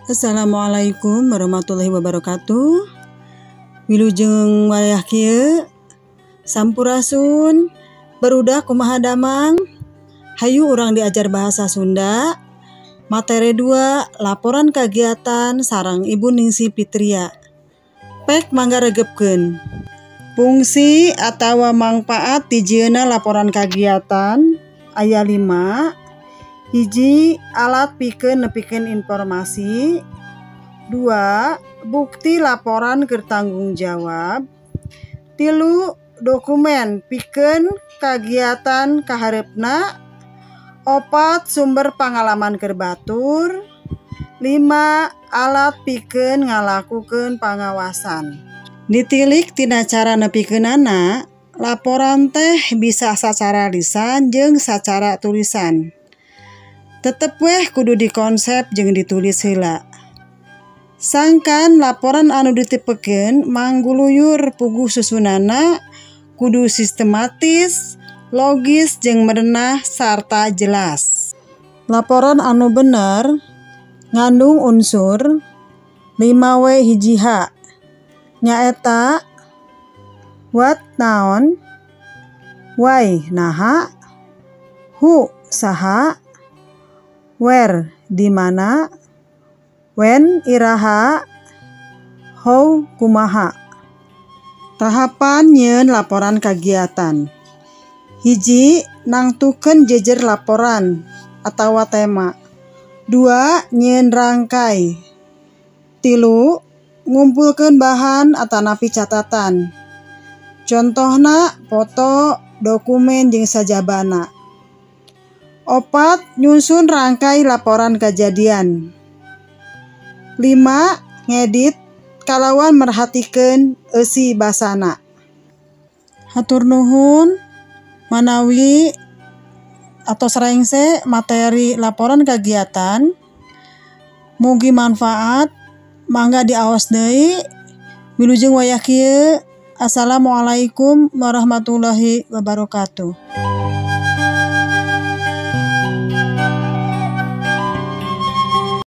Assalamualaikum warahmatullahi wabarakatuh. Wilujeng wayah kieu sampurasun barudak kumaha damang. Hayu urang diajar bahasa Sunda. Materi 2 laporan kegiatan sareng Ibu Ningsi Fitria. Pek mangga regepkeun. Fungsi atawa manfaat dijieuna laporan kegiatan aya 5. Hiji, alat pikeun nepikeun informasi. 2, bukti laporan keur tanggung jawab. 3, dokumen pikeun kagiatan kahareupna. 4, sumber pangalaman keur batur. 5, alat pikeun ngalakukeun pangawasan. Ditilik tina cara nepikeunana, laporan teh bisa sacara lisan jeung sacara tulisan. Tetep weh kudu dikonsep jeung ditulis heula. Sangkan laporan anu ditipekeun mangguluyur puguh susunana kudu sistematis, logis jeung merenah sarta jelas. Laporan anu bener ngandung unsur 5W hiji H nyaeta what naon, why naha, who saha, where di mana, when iraha, how kumaha. Tahapan nyieun laporan kegiatan. Hiji, nangtukeun jejer laporan atawa tema. 2, nyieun rangkai. 3, ngumpulkeun bahan atanapi catatan. Contohna foto, dokumen jeung sajabana. 4, nyusun rangkai laporan kejadian. 5, ngedit kalawan merhatikeun eusi basana. Hatur nuhun manawi atau sarengse materi laporan kegiatan. Mugi manfaat, mangga diaos deui. Wilujeng wayah kieu. Assalamualaikum warahmatullahi wabarakatuh.